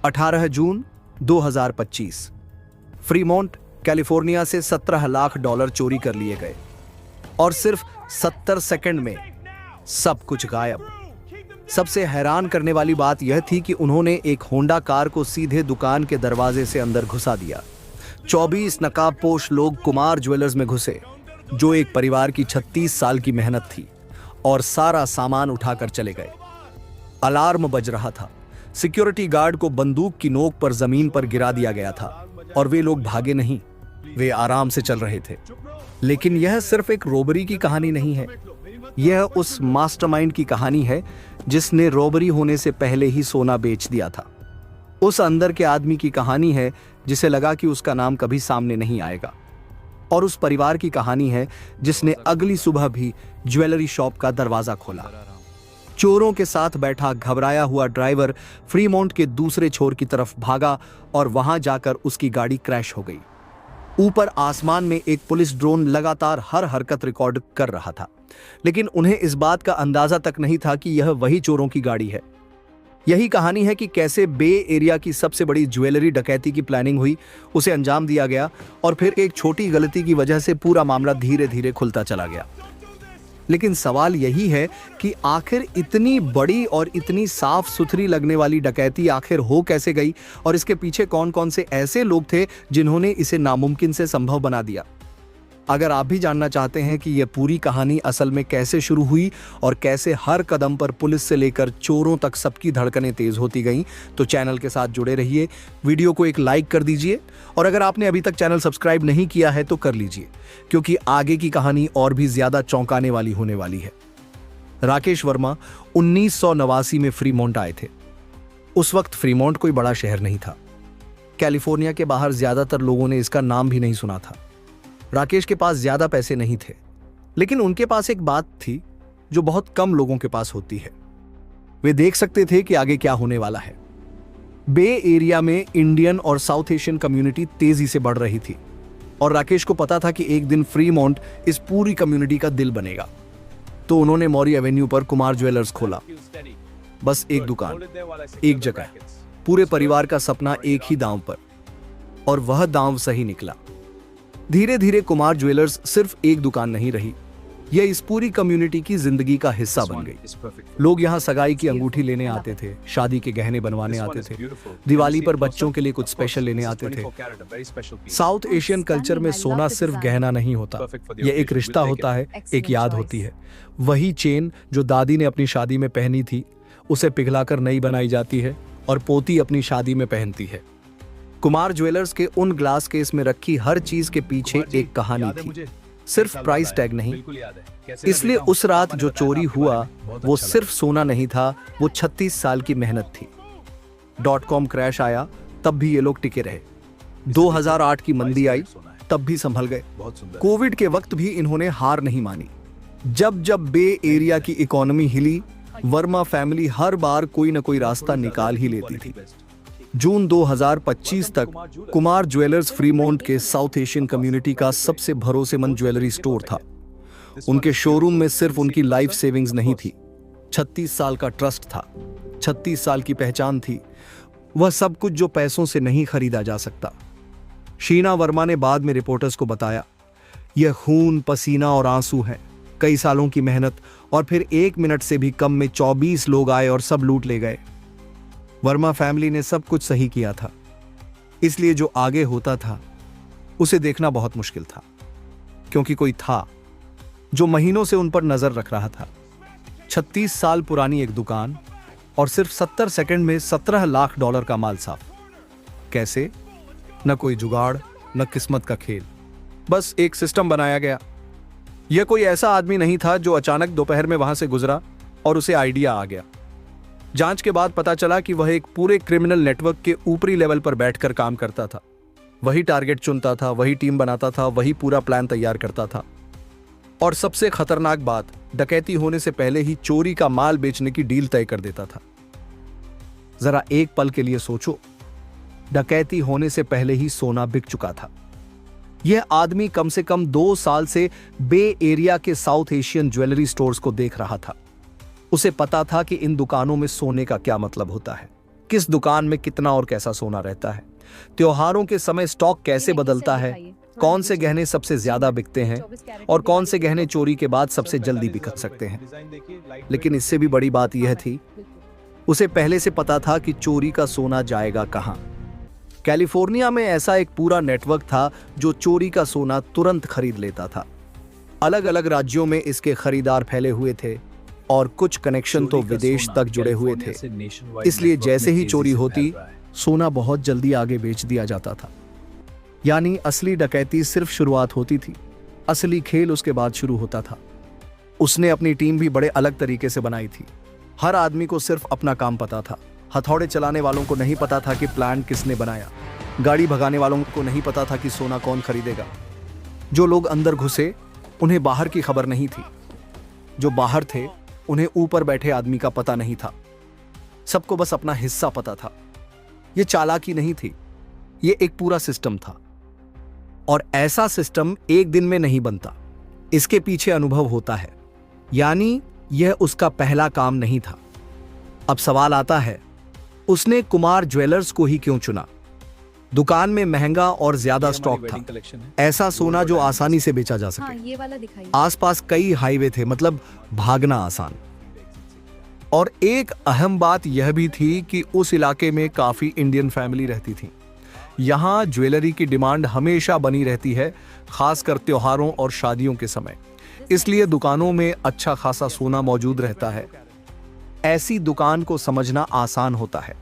18 जून 2025 Fremont California से $17 लाख चोरी कर लिए गए और सिर्फ 70 सेकंड में सब कुछ गायब। सबसे हैरान करने वाली बात यह थी कि उन्होंने एक होंडा कार को सीधे दुकान के दरवाजे से अंदर घुसा दिया। 24 नकाबपोश लोग कुमार ज्वेलर्स में घुसे, जो एक परिवार की 36 साल की मेहनत थी, और सारा सामान उठाकर चले गए। अलार्म बज रहा था, सिक्योरिटी गार्ड को बंदूक की नोक पर जमीन पर गिरा दिया गया था, और वे लोग भागे नहीं, वे आराम से चल रहे थे। लेकिन यह सिर्फ एक रॉबरी की कहानी नहीं है, यह उस मास्टरमाइंड की कहानी है जिसने रॉबरी होने से पहले ही सोना बेच दिया था। उस अंदर के आदमी की कहानी है जिसे लगा कि उसका नाम कभी सामने नहीं आएगा, और उस परिवार की कहानी है जिसने अगली सुबह भी ज्वेलरी शॉप का दरवाजा खोला। चोरों के साथ बैठा घबराया हुआ ड्राइवर फ्रीमोंट के दूसरे छोर की तरफ भागा और वहां जाकर उसकी गाड़ी क्रैश हो गई। ऊपर आसमान में एक पुलिस ड्रोन लगातार हर हरकत रिकॉर्ड कर रहा था, लेकिन उन्हें इस बात का अंदाजा तक नहीं था कि यह वही चोरों की गाड़ी है। यही कहानी है कि कैसे बे एरिया की सबसे बड़ी ज्वेलरी डकैती की प्लानिंग हुई, उसे अंजाम दिया गया, और फिर एक छोटी गलती की वजह से पूरा मामला धीरे धीरे खुलता चला गया। लेकिन सवाल यही है कि आखिर इतनी बड़ी और इतनी साफ सुथरी लगने वाली डकैती आखिर हो कैसे गई, और इसके पीछे कौन कौन से ऐसे लोग थे जिन्होंने इसे नामुमकिन से संभव बना दिया। अगर आप भी जानना चाहते हैं कि यह पूरी कहानी असल में कैसे शुरू हुई और कैसे हर कदम पर पुलिस से लेकर चोरों तक सबकी धड़कनें तेज होती गईं, तो चैनल के साथ जुड़े रहिए। वीडियो को एक लाइक कर दीजिए, और अगर आपने अभी तक चैनल सब्सक्राइब नहीं किया है तो कर लीजिए, क्योंकि आगे की कहानी और भी ज्यादा चौंकाने वाली होने वाली है। राकेश वर्मा 1989 में फ्रीमोंट आए थे। उस वक्त फ्रीमोंट कोई बड़ा शहर नहीं था। कैलिफोर्निया के बाहर ज्यादातर लोगों ने इसका नाम भी नहीं सुना था। राकेश के पास ज्यादा पैसे नहीं थे, लेकिन उनके पास एक बात थी जो बहुत कम लोगों के पास होती है। वे देख सकते थे कि आगे क्या होने वाला है। बे एरिया में इंडियन और साउथ एशियन कम्युनिटी तेजी से बढ़ रही थी, और राकेश को पता था कि एक दिन फ्रीमोंट इस पूरी कम्युनिटी का दिल बनेगा। तो उन्होंने मॉरी एवेन्यू पर कुमार ज्वेलर्स खोला। बस एक दुकान, एक जगह, पूरे परिवार का सपना एक ही दांव पर, और वह दांव सही निकला। धीरे धीरे कुमार ज्वेलर्स सिर्फ एक दुकान नहीं रही, यह इस पूरी कम्युनिटी की जिंदगी का हिस्सा बन गई। लोग यहाँ सगाई की अंगूठी लेने आते थे, शादी के गहने बनवाने आते थे, दिवाली पर बच्चों के लिए कुछ स्पेशल लेने आते थे। साउथ एशियन कल्चर में सोना सिर्फ गहना नहीं होता, यह एक रिश्ता होता है, एक याद होती है। वही चेन जो दादी ने अपनी शादी में पहनी थी, उसे पिघलाकर नई बनाई जाती है और पोती अपनी शादी में पहनती है। कुमार ज्वेलर्स के उन ग्लास केस में रखी हर चीज के पीछे एक कहानी थी, सिर्फ प्राइस टैग नहीं। इसलिए उस रात जो चोरी हुआ वो सिर्फ सोना नहीं था, वो 36 साल की मेहनत थी। .com क्रैश आया, तब भी ये लोग टिके रहे। 2008 की मंदी आई, तब भी संभल गए। कोविड के वक्त भी इन्होंने हार नहीं मानी। जब जब बे एरिया की इकोनॉमी हिली, वर्मा फैमिली हर बार कोई न कोई रास्ता निकाल ही लेती थी। जून 2025 तक कुमार ज्वेलर्स फ्रीमोंट के साउथ एशियन कम्युनिटी का सबसे भरोसेमंद ज्वेलरी स्टोर था। उनके शोरूम में सिर्फ उनकी लाइफ सेविंग्स नहीं थी, 36 साल का ट्रस्ट था, 36 साल की पहचान थी, वह सब कुछ जो पैसों से नहीं खरीदा जा सकता। शीना वर्मा ने बाद में रिपोर्टर्स को बताया, यह खून, पसीना और आंसू है, कई सालों की मेहनत, और फिर 1 मिनट से भी कम में 24 लोग आए और सब लूट ले गए। वर्मा फैमिली ने सब कुछ सही किया था, इसलिए जो आगे होता था उसे देखना बहुत मुश्किल था, क्योंकि कोई था जो महीनों से उन पर नजर रख रहा था। 36 साल पुरानी एक दुकान, और सिर्फ 70 सेकंड में $17 लाख का माल साफ। कैसे? न कोई जुगाड़, न किस्मत का खेल, बस एक सिस्टम बनाया गया। यह कोई ऐसा आदमी नहीं था जो अचानक दोपहर में वहां से गुजरा और उसे आइडिया आ गया। जांच के बाद पता चला कि वह एक पूरे क्रिमिनल नेटवर्क के ऊपरी लेवल पर बैठकर काम करता था। वही टारगेट चुनता था, वही टीम बनाता था, वही पूरा प्लान तैयार करता था। और सबसे खतरनाक बात, डकैती होने से पहले ही चोरी का माल बेचने की डील तय कर देता था। जरा एक पल के लिए सोचो, डकैती होने से पहले ही सोना बिक चुका था। यह आदमी कम से कम 2 साल से बे एरिया के साउथ एशियन ज्वेलरी स्टोर्स को देख रहा था। उसे पता था कि इन दुकानों में सोने का क्या मतलब होता है। किस दुकान में कितना और कैसा सोना रहता है, त्योहारों के समय स्टॉक कैसे बदलता है, कौन से गहने सबसे ज्यादा बिकते हैं और कौन से गहने चोरी के बाद सबसे जल्दी बिक सकते हैं। लेकिन इससे भी बड़ी बात यह थी, उसे पहले से पता था कि चोरी का सोना जाएगा कहां। कैलिफोर्निया में ऐसा एक पूरा नेटवर्क था जो चोरी का सोना तुरंत खरीद लेता था। अलग अलग राज्यों में इसके खरीदार फैले हुए थे और कुछ कनेक्शन तो विदेश तक जुड़े हुए थे। इसलिए जैसे ही चोरी होती, सोना बहुत जल्दी आगे बेच दिया जाता था। यानी असली डकैती सिर्फ शुरुआत होती थी, असली खेल उसके बाद शुरू होता था। उसने अपनी टीम भी बड़े अलग तरीके से बनाई थी। हर आदमी को सिर्फ अपना काम पता था। हथौड़े चलाने वालों को नहीं पता था कि प्लान किसने बनाया। गाड़ी भगाने वालों को नहीं पता था कि सोना कौन खरीदेगा। जो लोग अंदर घुसे, उन्हें बाहर की खबर नहीं थी। जो बाहर थे, उन्हें ऊपर बैठे आदमी का पता नहीं था। सबको बस अपना हिस्सा पता था। यह चालाकी नहीं थी, यह एक पूरा सिस्टम था। और ऐसा सिस्टम एक दिन में नहीं बनता, इसके पीछे अनुभव होता है। यानी यह उसका पहला काम नहीं था। अब सवाल आता है, उसने कुमार ज्वेलर्स को ही क्यों चुना? दुकान में महंगा और ज्यादा स्टॉक था, ऐसा सोना जो आसानी से बेचा जा सके। ये वाला दिखाइए। आसपास कई हाईवे थे, मतलब भागना आसान। और एक अहम बात यह भी थी कि उस इलाके में काफी इंडियन फैमिली रहती थी। यहाँ ज्वेलरी की डिमांड हमेशा बनी रहती है, खासकर त्योहारों और शादियों के समय। इसलिए दुकानों में अच्छा खासा सोना मौजूद रहता है। ऐसी दुकान को समझना आसान होता है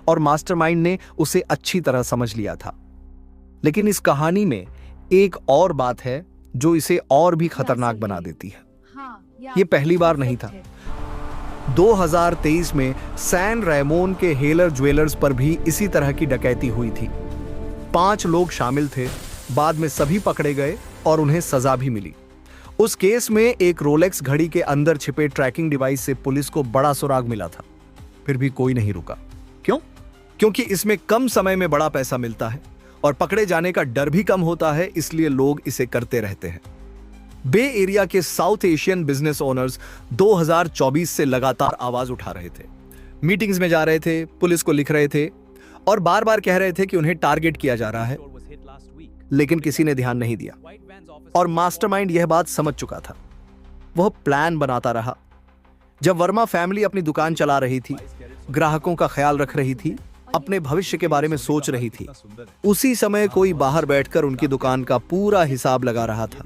और मास्टरमाइंड ने उसे अच्छी तरह समझ लिया था। लेकिन इस कहानी में एक और बात है जो इसे और भी खतरनाक बना देती है। ये पहली बार नहीं था। 2023 में सैन रेमोन के हेलर ज्वेलर्स पर भी इसी तरह की डकैती हुई थी। 5 लोग शामिल थे। बाद में सभी पकड़े गए और उन्हें सजा भी मिली। उस केस में एक रोलेक्स घड़ी के अंदर छिपे ट्रैकिंग डिवाइस से पुलिस को बड़ा सुराग मिला था। फिर भी कोई नहीं रुका। क्यों? क्योंकि इसमें कम समय में बड़ा पैसा मिलता है और पकड़े जाने का डर भी कम होता है, इसलिए लोग इसे करते रहते हैं। बे एरिया के साउथ एशियन बिजनेस ओनर्स 2024 से लगातार आवाज उठा रहे थे। मीटिंग्स में जा रहे थे, पुलिस को लिख रहे थे और बार बार कह रहे थे कि उन्हें टारगेट किया जा रहा है, लेकिन किसी ने ध्यान नहीं दिया। और मास्टरमाइंड यह बात समझ चुका था। वह प्लान बनाता रहा। जब वर्मा फैमिली अपनी दुकान चला रही थी, ग्राहकों का ख्याल रख रही थी, अपने भविष्य के बारे में सोच रही थी, उसी समय कोई बाहर बैठकर उनकी दुकान का पूरा हिसाब लगा रहा था।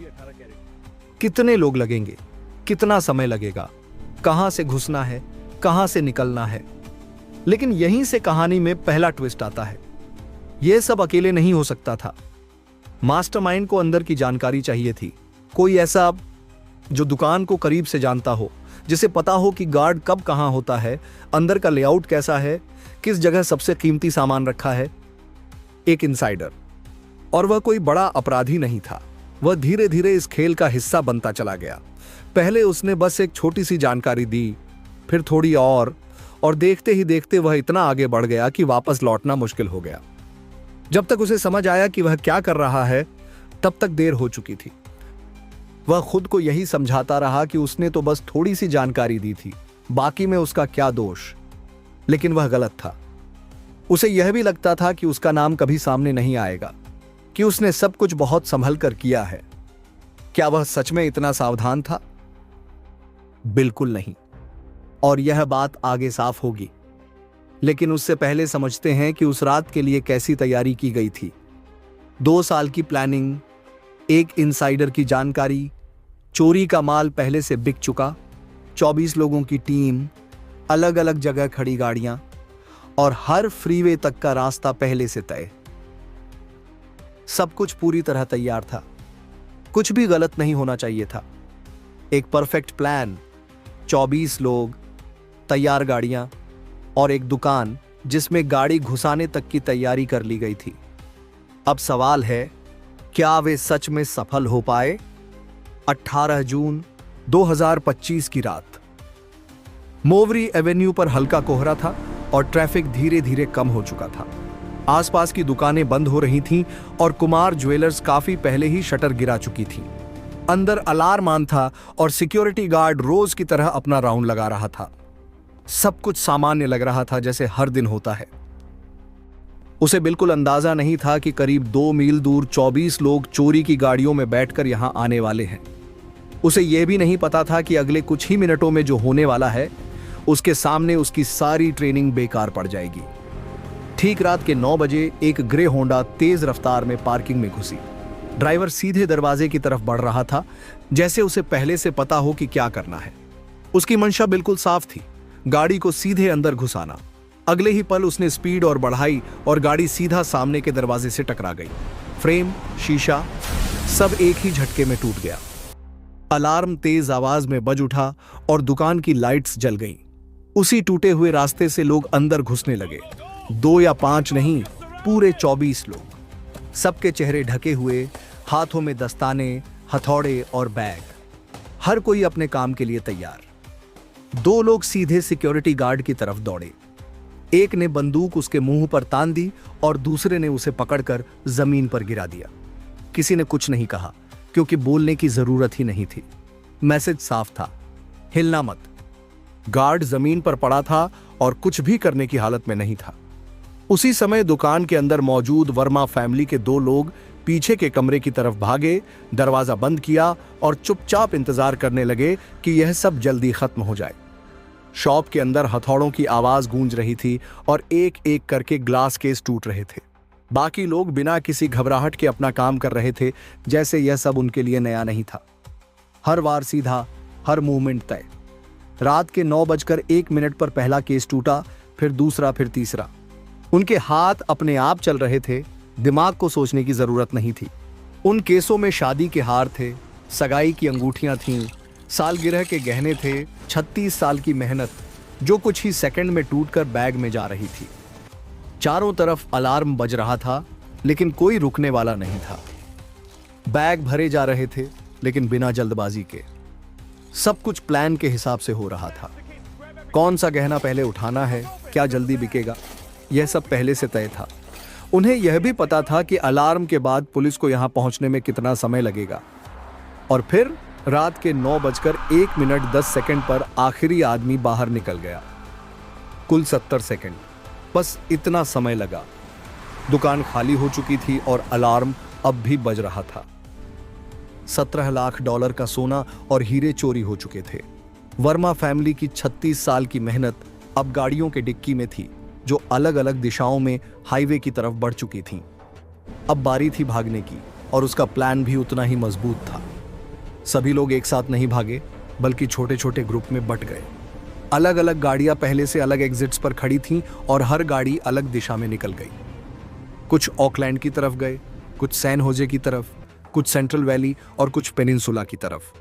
कितने लोग लगेंगे, कितना समय लगेगा, कहां से घुसना है, कहां से निकलना है। लेकिन यहीं से कहानी में पहला ट्विस्ट आता है। यह सब अकेले नहीं हो सकता था। मास्टरमाइंड को अंदर की जानकारी चाहिए थी। कोई ऐसा जो दुकान को करीब से जानता हो, जिसे पता हो कि गार्ड कब कहां होता है, अंदर का लेआउट कैसा है, किस जगह सबसे कीमती सामान रखा है। एक इनसाइडर। और वह कोई बड़ा अपराधी नहीं था। वह धीरे धीरे इस खेल का हिस्सा बनता चला गया। पहले उसने बस एक छोटी सी जानकारी दी, फिर थोड़ी और देखते ही देखते वह इतना आगे बढ़ गया कि वापस लौटना मुश्किल हो गया। जब तक उसे समझ आया कि वह क्या कर रहा है, तब तक देर हो चुकी थी। वह खुद को यही समझाता रहा कि उसने तो बस थोड़ी सी जानकारी दी थी, बाकी में उसका क्या दोष। लेकिन वह गलत था। उसे यह भी लगता था कि उसका नाम कभी सामने नहीं आएगा, कि उसने सब कुछ बहुत संभल कर किया है। क्या वह सच में इतना सावधान था? बिल्कुल नहीं। और यह बात आगे साफ होगी। लेकिन उससे पहले समझते हैं कि उस रात के लिए कैसी तैयारी की गई थी। 2 साल की प्लानिंग, एक इनसाइडर की जानकारी, चोरी का माल पहले से बिक चुका, 24 लोगों की टीम, अलग अलग जगह खड़ी गाड़ियां और हर फ्रीवे तक का रास्ता पहले से तय। सब कुछ पूरी तरह तैयार था। कुछ भी गलत नहीं होना चाहिए था। एक परफेक्ट प्लान, 24 लोग, तैयार गाड़ियां और एक दुकान जिसमें गाड़ी घुसाने तक की तैयारी कर ली गई थी। अब सवाल है, क्या वे सच में सफल हो पाए? 18 जून 2025 की रात मोवरी एवेन्यू पर हल्का कोहरा था और ट्रैफिक धीरे धीरे कम हो चुका था। आसपास की दुकानें बंद हो रही थीं और कुमार ज्वेलर्स काफी पहले ही शटर गिरा चुकी थी। अंदर अलार्म ऑन था और सिक्योरिटी गार्ड रोज की तरह अपना राउंड लगा रहा था। सब कुछ सामान्य लग रहा था, जैसे हर दिन होता है। उसे बिल्कुल अंदाजा नहीं था कि करीब 2 मील दूर 24 लोग चोरी की गाड़ियों में बैठकर यहां आने वाले हैं। उसे यह भी नहीं पता था कि अगले कुछ ही मिनटों में जो होने वाला है उसके सामने उसकी सारी ट्रेनिंग बेकार पड़ जाएगी। ठीक रात के 9 बजे एक ग्रे होंडा तेज रफ्तार में पार्किंग में घुसी। ड्राइवर सीधे दरवाजे की तरफ बढ़ रहा था, जैसे उसे पहले से पता हो कि क्या करना है। उसकी मंशा बिल्कुल साफ थी, गाड़ी को सीधे अंदर घुसाना। अगले ही पल उसने स्पीड और बढ़ाई और गाड़ी सीधा सामने के दरवाजे से टकरा गई। फ्रेम, शीशा सब एक ही झटके में टूट गया। अलार्म तेज आवाज में बज उठा और दुकान की लाइट्स जल गईं। उसी टूटे हुए रास्ते से लोग अंदर घुसने लगे। 2 या 5 नहीं, पूरे 24 लोग। सबके चेहरे ढके हुए, हाथों में दस्ताने, हथौड़े और बैग। हर कोई अपने काम के लिए तैयार। 2 लोग सीधे सिक्योरिटी गार्ड की तरफ दौड़े। एक ने बंदूक उसके मुंह पर तान दी और दूसरे ने उसे पकड़कर जमीन पर गिरा दिया। किसी ने कुछ नहीं कहा, क्योंकि बोलने की जरूरत ही नहीं थी। मैसेज साफ था, हिलना मत। गार्ड जमीन पर पड़ा था और कुछ भी करने की हालत में नहीं था। उसी समय दुकान के अंदर मौजूद वर्मा फैमिली के 2 लोग पीछे के कमरे की तरफ भागे, दरवाजा बंद किया और चुपचाप इंतजार करने लगे कि यह सब जल्दी खत्म हो जाए। शॉप के अंदर हथौड़ों की आवाज गूंज रही थी और एक एक करके ग्लास केस टूट रहे थे। बाकी लोग बिना किसी घबराहट के अपना काम कर रहे थे, जैसे यह सब उनके लिए नया नहीं था। हर वार सीधा, हर मूवमेंट तय। रात के 9:01 पर पहला केस टूटा, फिर दूसरा, फिर तीसरा। उनके हाथ अपने आप चल रहे थे, दिमाग को सोचने की जरूरत नहीं थी। उन केसों में शादी के हार थे, सगाई की अंगूठियां थीं, सालगिरह के गहने थे, 36 साल की मेहनत जो कुछ ही सेकंड में टूटकर बैग में जा रही थी। चारों तरफ अलार्म बज रहा था, लेकिन कोई रुकने वाला नहीं था। बैग भरे जा रहे थे, लेकिन बिना जल्दबाजी के। सब कुछ प्लान के हिसाब से हो रहा था। कौन सा गहना पहले उठाना है, क्या जल्दी बिकेगा, यह सब पहले से तय था। उन्हें यह भी पता था कि अलार्म के बाद पुलिस को यहां पहुंचने में कितना समय लगेगा। और फिर रात के 9:01 पर आखिरी आदमी बाहर निकल गया। कुल 70 सेकंड, बस इतना समय लगा। दुकान खाली हो चुकी थी और अलार्म अब भी बज रहा था। $17 लाख का सोना और हीरे चोरी हो चुके थे। वर्मा फैमिली की 36 साल की मेहनत अब गाड़ियों के डिक्की में थी, जो अलग अलग दिशाओं में हाईवे की तरफ बढ़ चुकी थीं। अब बारी थी भागने की, और उसका प्लान भी उतना ही मजबूत था। सभी लोग एक साथ नहीं भागे, बल्कि छोटे छोटे ग्रुप में बंट गए। अलग अलग गाड़ियां पहले से अलग एग्जिट्स पर खड़ी थीं और हर गाड़ी अलग दिशा में निकल गई। कुछ ऑकलैंड की तरफ गए, कुछ सैन होजे की तरफ, कुछ सेंट्रल वैली और कुछ पेनिनसुला की तरफ।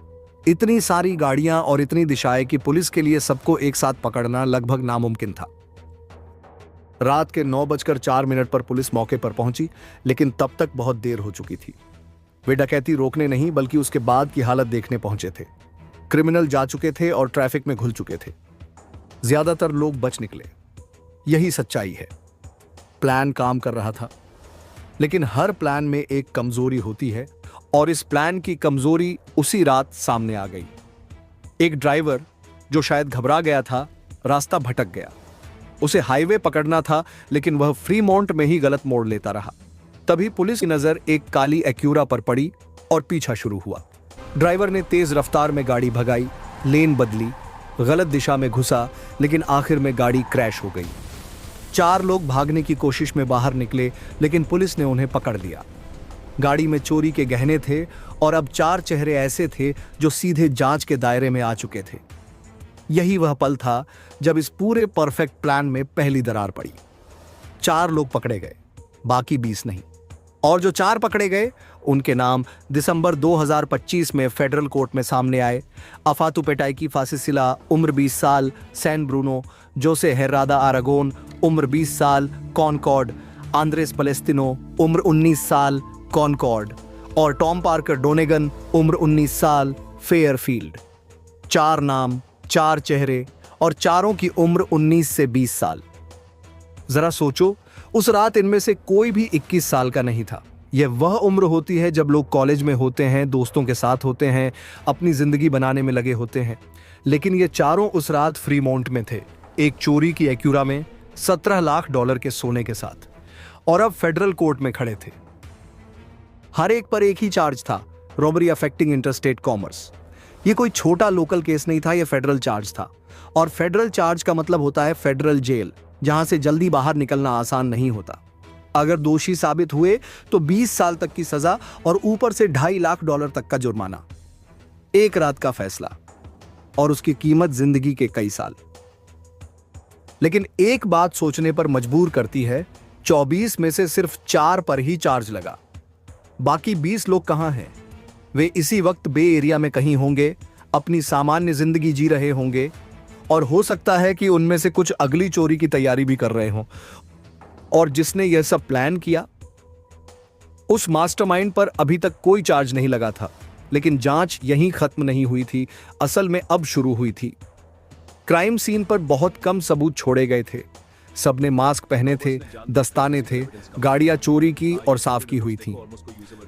इतनी सारी गाड़ियां और इतनी दिशाएं कि पुलिस के लिए सबको एक साथ पकड़ना लगभग नामुमकिन था। रात के 9:04 पर पुलिस मौके पर पहुंची, लेकिन तब तक बहुत देर हो चुकी थी। वे डकैती रोकने नहीं, बल्कि उसके बाद की हालत देखने पहुंचे थे। क्रिमिनल जा चुके थे और ट्रैफिक में घुल चुके थे। ज्यादातर लोग बच निकले। यही सच्चाई है। प्लान काम कर रहा था, लेकिन हर प्लान में एक कमजोरी होती है, और इस प्लान की कमजोरी उसी रात सामने आ गई। एक ड्राइवर जो शायद घबरा गया था, रास्ता भटक गया। उसे हाईवे पकड़ना था, लेकिन वह फ्रीमोंट में ही गलत मोड़ लेता रहा। तभी पुलिस की नजर एक काली एक्यूरा पर पड़ी और पीछा शुरू हुआ। ड्राइवर ने तेज रफ्तार में गाड़ी भगाई, लेन बदली, गलत दिशा में घुसा, लेकिन आखिर में गाड़ी क्रैश हो गई। 4 लोग भागने की कोशिश में बाहर निकले, लेकिन पुलिस ने उन्हें पकड़ लिया। गाड़ी में चोरी के गहने थे और अब 4 चेहरे ऐसे थे जो सीधे जांच के दायरे में आ चुके थे। यही वह पल था जब इस पूरे परफेक्ट प्लान में पहली दरार पड़ी। 4 लोग पकड़े गए, बाकी 20 नहीं। और जो 4 पकड़े गए, उनके नाम दिसंबर 2025 में फेडरल कोर्ट में सामने आए। अफातू पेटाइकी फासिसिला, उम्र 20 साल, सैन ब्रूनो, जोसे हेर्रादा आरागोन, उम्र 20 साल, कॉनकॉर्ड, आंद्रेस पलेस्तिनो, उम्र 19 साल, कॉनकॉर्ड, और टॉम पार्कर डोनेगन, उम्र 19 साल, फेयरफील्ड। 4 नाम, 4 चेहरे, और चारों की उम्र 19 से 20 साल। जरा सोचो, उस रात इनमें से कोई भी 21 साल का नहीं था। यह वह उम्र होती है जब लोग कॉलेज में होते हैं, दोस्तों के साथ होते हैं, अपनी जिंदगी बनाने में लगे होते हैं। लेकिन ये चारों उस रात फ्रीमोंट में थे, एक चोरी की एक्यूरा में 17 लाख डॉलर के सोने के साथ, और अब फेडरल कोर्ट में खड़े थे। हर एक पर एक ही चार्ज था, रॉबरी अफेक्टिंग इंटरस्टेट कॉमर्स। ये कोई छोटा लोकल केस नहीं था, यह फेडरल चार्ज था। और फेडरल चार्ज का मतलब होता है फेडरल जेल, जहां से जल्दी बाहर निकलना आसान नहीं होता। अगर दोषी साबित हुए तो 20 साल तक की सजा और ऊपर से 2.5 लाख डॉलर तक का जुर्माना। एक रात का फैसला और उसकी कीमत जिंदगी के कई साल। लेकिन एक बात सोचने पर मजबूर करती है, 24 में से सिर्फ 4 पर ही चार्ज लगा। बाकी 20 लोग कहां हैं? वे इसी वक्त बे एरिया में कहीं होंगे, अपनी सामान्य जिंदगी जी रहे होंगे, और हो सकता है कि उनमें से कुछ अगली चोरी की तैयारी भी कर रहे हों। और जिसने यह सब प्लान किया, उस मास्टरमाइंड पर अभी तक कोई चार्ज नहीं लगा था। लेकिन जांच यहीं खत्म नहीं हुई थी, असल में अब शुरू हुई थी। क्राइम सीन पर बहुत कम सबूत छोड़े गए थे। सबने मास्क पहने थे, दस्ताने थे, गाड़ियां चोरी की और साफ की हुई थीं।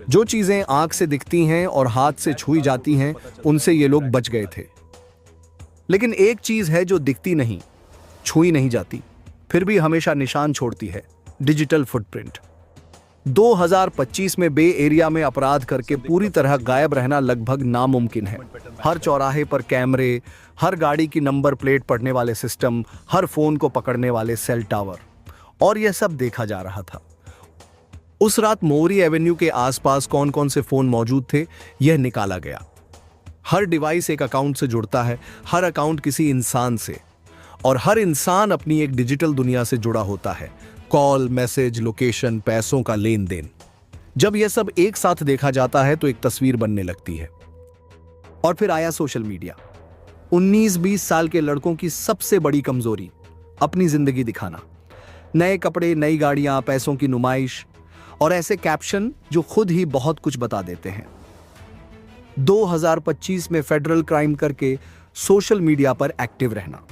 जो चीजें आंख से दिखती हैं और हाथ से छुई जाती हैं, उनसे ये लोग बच गए थे। लेकिन एक चीज है जो दिखती नहीं, छुई नहीं जाती, फिर भी हमेशा निशान छोड़ती है, डिजिटल फुटप्रिंट। 2025 में बे एरिया में अपराध करके पूरी तरह गायब रहना लगभग नामुमकिन है। हर चौराहे पर कैमरे, हर गाड़ी की नंबर प्लेट पढ़ने वाले सिस्टम, हर फोन को पकड़ने वाले सेल टावर, और यह सब देखा जा रहा था। उस रात मोरी एवेन्यू के आसपास कौन कौन से फोन मौजूद थे, यह निकाला गया। हर डिवाइस एक अकाउंट से जुड़ता है, हर अकाउंट किसी इंसान से, और हर इंसान अपनी एक डिजिटल दुनिया से जुड़ा होता है। कॉल, मैसेज, लोकेशन, पैसों का लेन देन। जब यह सब एक साथ देखा जाता है तो एक तस्वीर बनने लगती है। और फिर आया सोशल मीडिया। 19-20 साल के लड़कों की सबसे बड़ी कमजोरी, अपनी जिंदगी दिखाना। नए कपड़े, नई गाड़ियां, पैसों की नुमाइश, और ऐसे कैप्शन जो खुद ही बहुत कुछ बता देते हैं। 2025 में फेडरल क्राइम करके सोशल मीडिया पर एक्टिव रहना,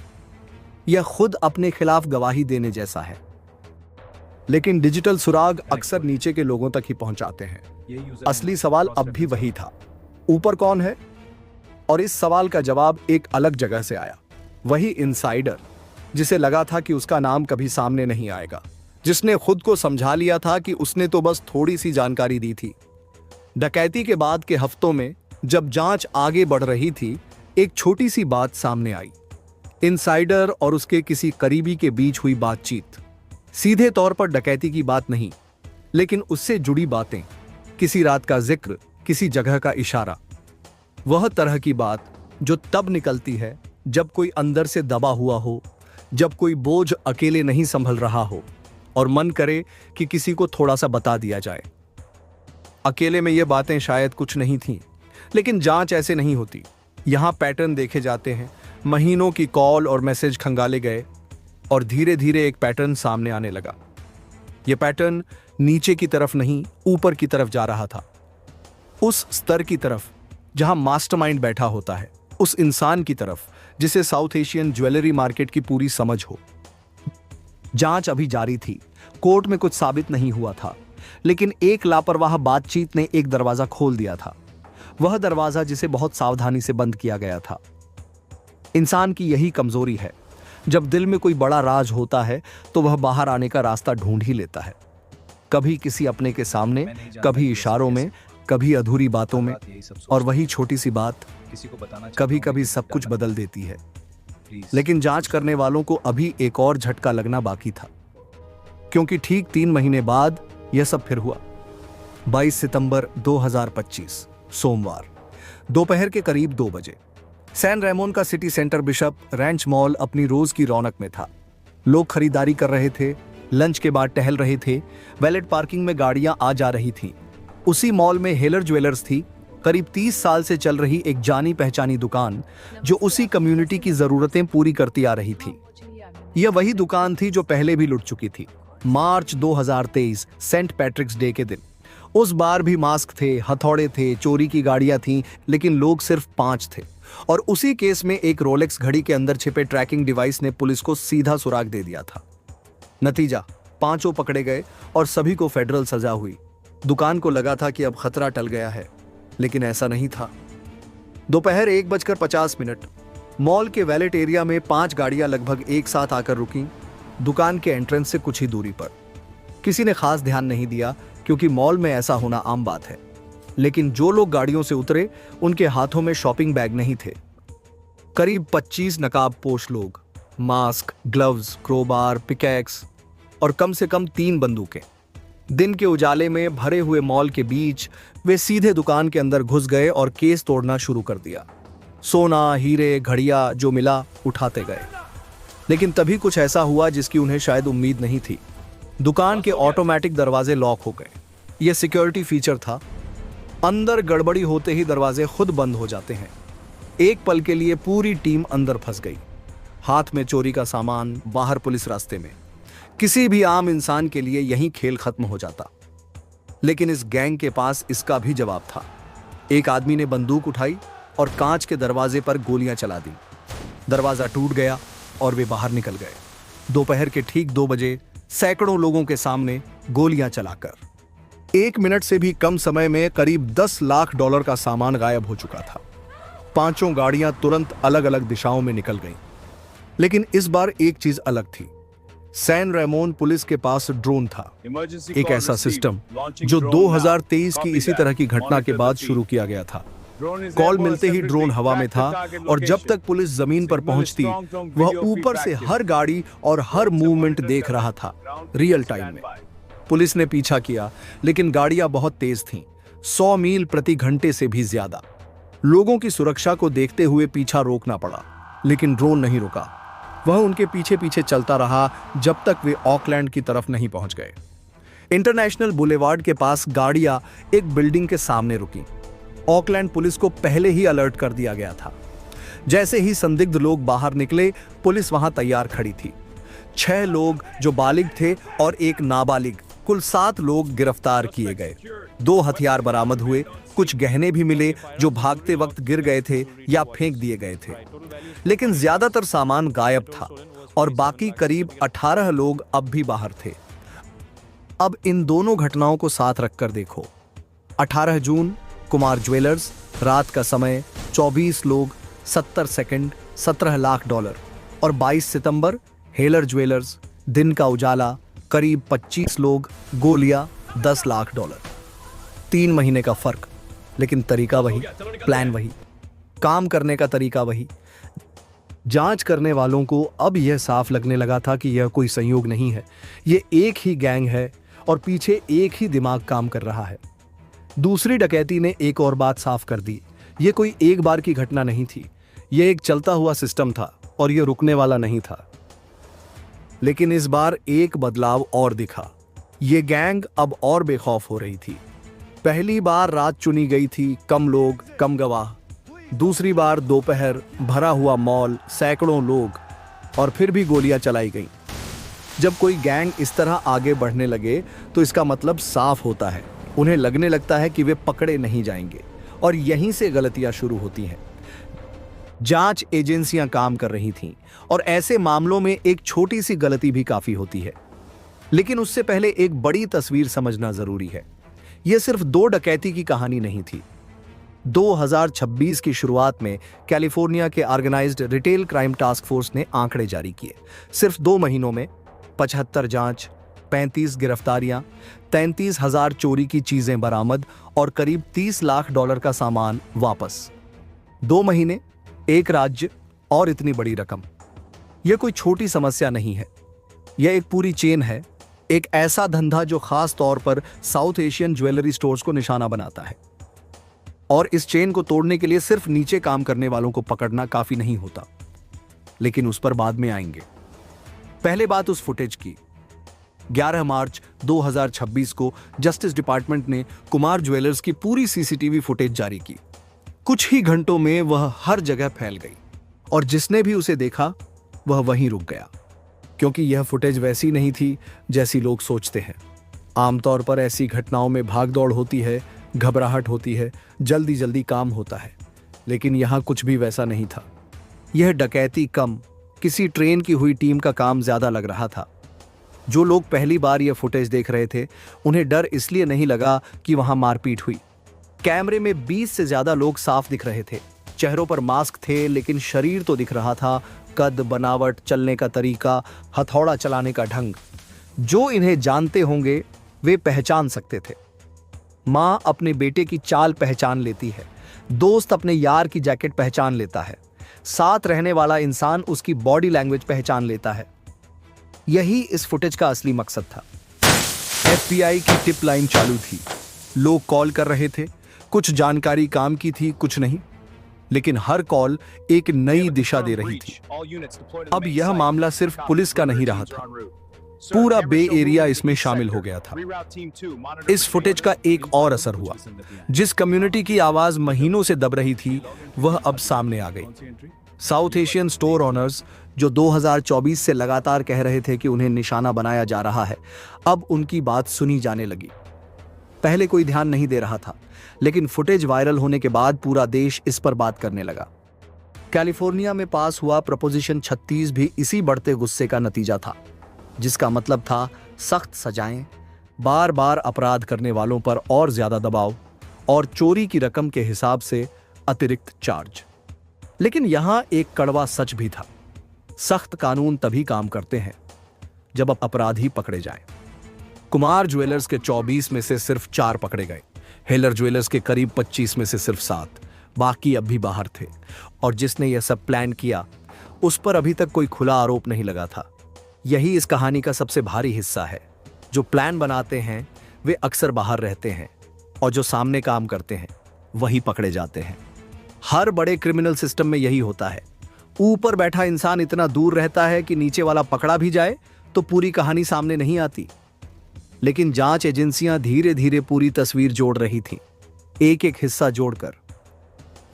यह खुद अपने खिलाफ गवाही देने जैसा है। लेकिन डिजिटल सुराग अक्सर नीचे के लोगों तक ही पहुंचाते हैं। असली सवाल अब भी वही था, ऊपर कौन है? और इस सवाल का जवाब एक अलग जगह से आया। वही इनसाइडर जिसे लगा था कि उसका नाम कभी सामने नहीं आएगा, जिसने खुद को समझा लिया था कि उसने तो बस थोड़ी सी जानकारी दी थी। डकैती के बाद के हफ्तों में जब जांच आगे बढ़ रही थी, एक छोटी सी बात सामने आई। इनसाइडर और उसके किसी करीबी के बीच हुई बातचीत। सीधे तौर पर डकैती की बात नहीं, लेकिन उससे जुड़ी बातें, किसी रात का जिक्र, किसी जगह का इशारा। वह तरह की बात जो तब निकलती है जब कोई अंदर से दबा हुआ हो, जब कोई बोझ अकेले नहीं संभल रहा हो और मन करे कि किसी को थोड़ा सा बता दिया जाए। अकेले में ये बातें शायद कुछ नहीं थीं, लेकिन जांच ऐसे नहीं होती। यहां पैटर्न देखे जाते हैं। महीनों की कॉल और मैसेज खंगाले गए और धीरे धीरे एक पैटर्न सामने आने लगा। यह पैटर्न नीचे की तरफ नहीं, ऊपर की तरफ जा रहा था। उस स्तर की तरफ जहां मास्टरमाइंड बैठा होता है, उस इंसान की तरफ जिसे साउथ एशियन ज्वेलरी मार्केट की पूरी समझ हो। जांच अभी जारी थी, कोर्ट में कुछ साबित नहीं हुआ था, लेकिन एक लापरवाह बातचीत ने एक दरवाजा खोल दिया था। वह दरवाजा जिसे बहुत सावधानी से बंद किया गया था। इंसान की यही कमजोरी है, जब दिल में कोई बड़ा राज होता है तो वह बाहर आने का रास्ता ढूंढ ही लेता है। कभी किसी अपने के सामने, कभी इशारों में, कभी अधूरी बातों में, और वही छोटी सी बात कभी कभी सब कुछ बदल देती है। लेकिन जांच करने वालों को अभी एक और झटका लगना बाकी था, क्योंकि ठीक 3 महीने बाद यह सब फिर हुआ। 22 सितंबर 2025 सोमवार दोपहर के करीब 2 बजे सैन रेमोन का city centre bishop ranch mall अपनी रोज की रौनक में था। लोग खरीदारी कर रहे थे, लंच के बाद टहल रहे थे, वैलेट पार्किंग में गाड़ियां आ जा रही थीं। उसी मॉल में हेलर ज्वेलर्स थी, करीब 30 साल से चल रही एक जानी पहचानी दुकान जो उसी कम्युनिटी की जरूरतें पूरी करती आ रही थी। यह वही दुकान थी जो पहले भी लुट चुकी थी। मार्च 2023 सेंट पैट्रिक्स डे के दिन उस बार भी मास्क थे, हथौड़े थे, चोरी की गाड़ियां थीं, लेकिन लोग सिर्फ 5 थे। और उसी केस में एक रोलेक्स घड़ी के अंदर छिपे ट्रैकिंग डिवाइस ने पुलिस को सीधा सुराग दे दिया था। नतीजा, 5 पकड़े गए और सभी को फेडरल सजा हुई। दुकान को लगा था कि अब खतरा टल गया है, लेकिन ऐसा नहीं था। दोपहर 1:50 मॉल के वैलेट एरिया में 5 गाड़ियां लगभग एक साथ आकर रुकीं, दुकान के एंट्रेंस से कुछ ही दूरी पर। किसी ने खास ध्यान नहीं दिया क्योंकि मॉल में ऐसा होना आम बात है। लेकिन जो लोग गाड़ियों से उतरे उनके हाथों में शॉपिंग बैग नहीं थे। करीब 25 नकाबपोश लोग, मास्क, ग्लव्स, क्रोबार, पिकैक्स और कम से कम 3 बंदूकें। दिन के उजाले में भरे हुए मॉल के बीच वे सीधे दुकान के अंदर घुस गए और केस तोड़ना शुरू कर दिया। सोना, हीरे, घड़ियां जो मिला उठाते गए। लेकिन तभी कुछ ऐसा हुआ जिसकी उन्हें शायद उम्मीद नहीं थी। दुकान के ऑटोमेटिक दरवाजे लॉक हो गए। यह सिक्योरिटी फीचर था। अंदर गड़बड़ी होते ही दरवाजे खुद बंद हो जाते हैं। एक पल के लिए पूरी टीम अंदर फंस गई। हाथ में चोरी का सामान, बाहर पुलिस रास्ते में। किसी भी आम इंसान के लिए यही खेल खत्म हो जाता। लेकिन इस गैंग के पास इसका भी जवाब था। एक आदमी ने बंदूक उठाई और कांच के दरवाजे पर गोलियां चला दी। दरवाजा टूट गया और वे बाहर निकल गए। दोपहर के ठीक 2 बजे सैकड़ों लोगों के सामने गोलियां चलाकर 1 मिनट से भी कम समय में करीब $10 लाख का सामान गायब हो चुका था। 5 गाड़ियां तुरंत अलग अलग दिशाओं में निकल गईं। लेकिन इस बार एक चीज अलग थी। सैन रेमोन पुलिस के पास ड्रोन था, एक ऐसा सिस्टम जो 2023 की इसी तरह की घटना के बाद शुरू किया गया था। कॉल मिलते ही ड्रोन हवा में था और जब तक पुलिस जमीन पर पहुंचती वह ऊपर से हर गाड़ी और हर मूवमेंट देख रहा था, रियल टाइम में। पुलिस ने पीछा किया लेकिन गाड़ियां बहुत तेज थीं, 100 मील प्रति घंटे से भी ज्यादा। लोगों की सुरक्षा को देखते हुए पीछा रोकना पड़ा, लेकिन ड्रोन नहीं रुका। वह उनके पीछे पीछे चलता रहा जब तक वे ऑकलैंड की तरफ नहीं पहुंच गए। इंटरनेशनल बुलेवार्ड के पास गाड़ियां एक बिल्डिंग के सामने रुकी। ऑकलैंड पुलिस को पहले ही अलर्ट कर दिया गया था। जैसे ही संदिग्ध लोग बाहर निकले, पुलिस वहां तैयार खड़ी थी। 6 लोग जो बालिग थे और एक नाबालिग, कुल 7 लोग गिरफ्तार किए गए। 2 हथियार बरामद हुए। कुछ गहने भी मिले जो भागते वक्त गिर गए थे या फेंक दिए गए थे। लेकिन ज्यादातर सामान गायब था और बाकी करीब 18 लोग अब भी बाहर थे। अब इन दोनों घटनाओं को साथ रखकर देखो। 18 जून कुमार ज्वेलर्स, रात का समय, 24 लोग, 70 सेकंड, $17 लाख। और 22 सितंबर हेलर ज्वेलर्स, दिन का उजाला, करीब 25 लोग, गोलियां, $10 लाख। 3 महीने का फर्क, लेकिन तरीका वही, प्लान वही, काम करने का तरीका वही। जांच करने वालों को अब यह साफ लगने लगा था कि यह कोई संयोग नहीं है, यह एक ही गैंग है और पीछे एक ही दिमाग काम कर रहा है। दूसरी डकैती ने एक और बात साफ कर दी। यह कोई एक बार की घटना नहीं थी, यह एक चलता हुआ सिस्टम था और यह रुकने वाला नहीं था। लेकिन इस बार एक बदलाव और दिखा। यह गैंग अब और बेखौफ हो रही थी। पहली बार रात चुनी गई थी, कम लोग, कम गवाह। दूसरी बार दोपहर, भरा हुआ मॉल, सैकड़ों लोग, और फिर भी गोलियां चलाई गईं। जब कोई गैंग इस तरह आगे बढ़ने लगे तो इसका मतलब साफ होता है, उन्हें लगने लगता है कि वे पकड़े नहीं जाएंगे, और यहीं से गलतियां शुरू होती हैं। जांच एजेंसियां काम कर रही थीं और ऐसे मामलों में एक छोटी सी गलती भी काफी होती है। लेकिन उससे पहले एक बड़ी तस्वीर समझना जरूरी है। यह सिर्फ 2 डकैती की कहानी नहीं थी। 2026 की शुरुआत में कैलिफोर्निया के organised retail crime task force ने आंकड़े जारी किए। सिर्फ 2 महीनों में 75 जांच, 35 गिरफ्तारियां, 33,000 चोरी की चीजें बरामद और करीब $30 लाख का सामान वापस। 2 महीने, 1 राज्य और इतनी बड़ी रकम। यह कोई छोटी समस्या नहीं है, यह एक पूरी चेन है, एक ऐसा धंधा जो खास तौर पर साउथ एशियन ज्वेलरी स्टोर्स को निशाना बनाता है। और इस चेन को तोड़ने के लिए सिर्फ नीचे काम करने वालों को पकड़ना काफी नहीं होता, लेकिन उस पर बाद में आएंगे। पहले बात उस फुटेज की। 11 मार्च 2026 को जस्टिस डिपार्टमेंट ने कुमार ज्वेलर्स की पूरी सीसीटीवी फुटेज जारी की। कुछ ही घंटों में वह हर जगह फैल गई और जिसने भी उसे देखा वह वहीं रुक गया, क्योंकि यह फुटेज वैसी नहीं थी जैसी लोग सोचते हैं। आमतौर पर ऐसी घटनाओं में भागदौड़ होती है, घबराहट होती है, जल्दी जल्दी काम होता है, लेकिन यहां कुछ भी वैसा नहीं था। यह डकैती कम, किसी ट्रेन की हुई टीम का काम ज्यादा लग रहा था। जो लोग पहली बार यह फुटेज देख रहे थे उन्हें डर इसलिए नहीं लगा कि वहां मारपीट हुई। कैमरे में 20 से ज्यादा लोग साफ दिख रहे थे, चेहरों पर मास्क थे लेकिन शरीर तो दिख रहा था। कद, बनावट, चलने का तरीका, हथौड़ा चलाने का ढंग, जो इन्हें जानते होंगे वे पहचान सकते थे। माँ अपने बेटे की चाल पहचान लेती है, दोस्त अपने यार की जैकेट पहचान लेता है, साथ रहने वाला इंसान उसकी बॉडी लैंग्वेज पहचान लेता है। यही इस फुटेज का असली मकसद था। FBI की टिप लाइन चालू थी, लोग कॉल कर रहे थे, कुछ जानकारी काम की थी, कुछ नहीं, लेकिन हर कॉल एक नई दिशा दे रही थी। अब यह मामला सिर्फ पुलिस का नहीं रहा था, पूरा बे एरिया इसमें शामिल हो गया था। इस फुटेज का एक और असर हुआ, जिस कम्युनिटी की आवाज महीनों से दब रही थी वह अब सामने आ गई। साउथ एशियन स्टोर ओनर्स जो 2024 से लगातार कह रहे थे कि उन्हें निशाना बनाया जा रहा है, अब उनकी बात सुनी जाने लगी। पहले कोई ध्यान नहीं दे रहा था, लेकिन फुटेज वायरल होने के बाद पूरा देश इस पर बात करने लगा। कैलिफोर्निया में पास हुआ प्रपोजिशन 36 भी इसी बढ़ते गुस्से का नतीजा था, जिसका मतलब था सख्त सजाएं, बार बार अपराध करने वालों पर और ज्यादा दबाव और चोरी की रकम के हिसाब से अतिरिक्त चार्ज। लेकिन यहां एक कड़वा सच भी था, सख्त कानून तभी काम करते हैं जब अपराधी पकड़े जाएं। कुमार ज्वेलर्स के 24 में से सिर्फ 4 पकड़े गए, हेलर ज्वेलर्स के करीब 25 में से सिर्फ 7, बाकी अब भी बाहर थे। और जिसने यह सब प्लान किया उस पर अभी तक कोई खुला आरोप नहीं लगा था। यही इस कहानी का सबसे भारी हिस्सा है। जो प्लान बनाते हैं वे अक्सर बाहर रहते हैं और जो सामने काम करते हैं वही पकड़े जाते हैं। हर बड़े क्रिमिनल सिस्टम में यही होता है। ऊपर बैठा इंसान इतना दूर रहता है कि नीचे वाला पकड़ा भी जाए तो पूरी कहानी सामने नहीं आती। लेकिन जांच एजेंसियां धीरे धीरे पूरी तस्वीर जोड़ रही थीं, एक एक हिस्सा जोड़कर।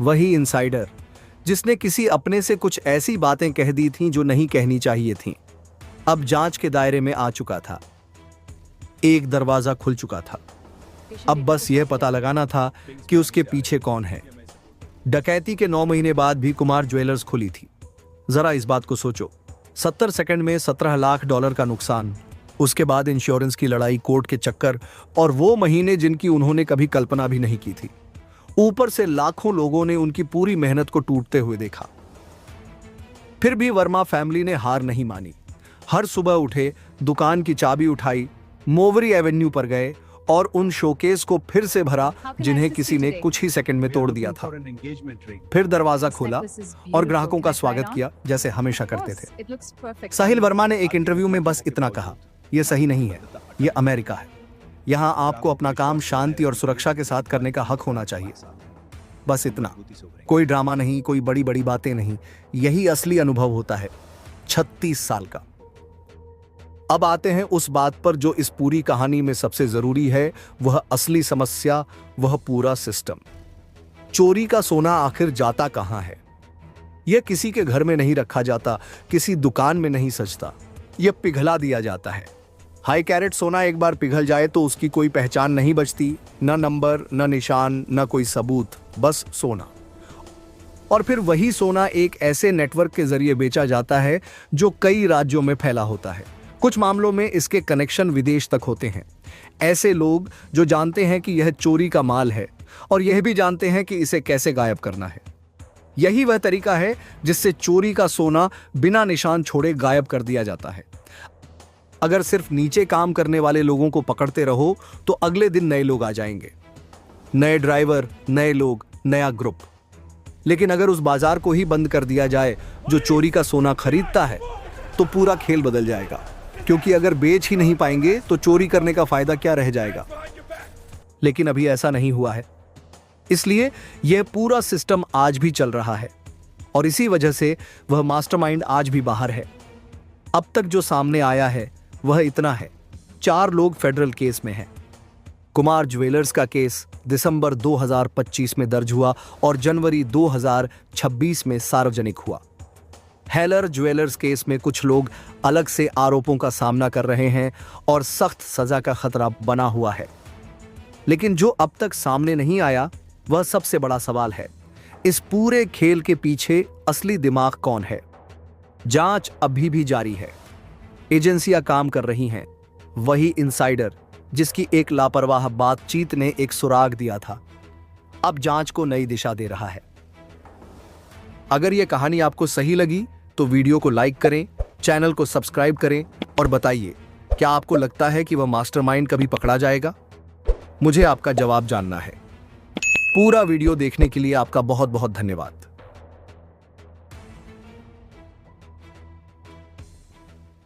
वही इनसाइडर जिसने किसी अपने से कुछ ऐसी बातें कह दी थीं जो नहीं कहनी चाहिए थीं, अब जांच के दायरे में आ चुका था। एक दरवाजा खुल चुका था, अब बस यह पता लगाना था कि उसके पीछे कौन है। डकैती के 9 महीने बाद भी कुमार ज्वेलर्स खुली थी। जरा इस बात को सोचो, 70 सेकंड में $17 लाख का नुकसान, उसके बाद इंश्योरेंस की लड़ाई, कोर्ट के चक्कर और वो महीने जिनकी उन्होंने कभी कल्पना भी नहीं की थी। ऊपर से लाखों लोगों ने उनकी पूरी मेहनत को टूटते हुए देखा। फिर भी वर्मा फैमिली ने हार नहीं मानी। हर सुबह उठे, दुकान की चाबी उठाई, मोवरी एवेन्यू पर गए और उन शोकेस को फिर से भरा जिन्हें किसी ने कुछ ही सेकंड में तोड़ दिया था। फिर दरवाजा खोला और ग्राहकों का स्वागत किया जैसे हमेशा करते थे। साहिल वर्मा ने एक इंटरव्यू में बस इतना कहा, यह सही नहीं है, यह अमेरिका है, यहां आपको अपना काम शांति और सुरक्षा के साथ करने का हक होना चाहिए। बस इतना, कोई ड्रामा नहीं, कोई बड़ी बड़ी बातें नहीं। यही असली अनुभव होता है 36 साल का। अब आते हैं उस बात पर जो इस पूरी कहानी में सबसे जरूरी है, वह असली समस्या, वह पूरा सिस्टम। चोरी का सोना आखिर जाता कहां है? यह किसी के घर में नहीं रखा जाता, किसी दुकान में नहीं सजता, यह पिघला दिया जाता है। हाई कैरेट सोना एक बार पिघल जाए तो उसकी कोई पहचान नहीं बचती, न नंबर, न निशान, न कोई सबूत, बस सोना। और फिर वही सोना एक ऐसे नेटवर्क के जरिए बेचा जाता है जो कई राज्यों में फैला होता है। कुछ मामलों में इसके कनेक्शन विदेश तक होते हैं। ऐसे लोग जो जानते हैं कि यह चोरी का माल है और यह भी जानते हैं कि इसे कैसे गायब करना है। यही वह तरीका है जिससे चोरी का सोना बिना निशान छोड़े गायब कर दिया जाता है। अगर सिर्फ नीचे काम करने वाले लोगों को पकड़ते रहो तो अगले दिन नए लोग आ जाएंगे, नए ड्राइवर, नए लोग, नया ग्रुप। लेकिन अगर उस बाजार को ही बंद कर दिया जाए जो चोरी का सोना खरीदता है, तो पूरा खेल बदल जाएगा। क्योंकि अगर बेच ही नहीं पाएंगे तो चोरी करने का फायदा क्या रह जाएगा। लेकिन अभी ऐसा नहीं हुआ है, इसलिए यह पूरा सिस्टम आज भी चल रहा है और इसी वजह से वह मास्टरमाइंड आज भी बाहर है। अब तक जो सामने आया है वह इतना है, 4 लोग फेडरल केस में हैं। कुमार ज्वेलर्स का केस दिसंबर 2025 में दर्ज हुआ और जनवरी 2026 में सार्वजनिक हुआ। हेलर ज्वेलर्स केस में कुछ लोग अलग से आरोपों का सामना कर रहे हैं और सख्त सजा का खतरा बना हुआ है। लेकिन जो अब तक सामने नहीं आया वह सबसे बड़ा सवाल है, इस पूरे खेल के पीछे असली दिमाग कौन है? जांच अभी भी जारी है, एजेंसियां काम कर रही हैं। वही इनसाइडर जिसकी एक लापरवाह बातचीत ने एक सुराग दिया था, अब जांच को नई दिशा दे रहा है। अगर यह कहानी आपको सही लगी तो वीडियो को लाइक करें, चैनल को सब्सक्राइब करें और बताइए, क्या आपको लगता है कि वह मास्टरमाइंड कभी पकड़ा जाएगा? मुझे आपका जवाब जानना है। पूरा वीडियो देखने के लिए आपका बहुत बहुत धन्यवाद।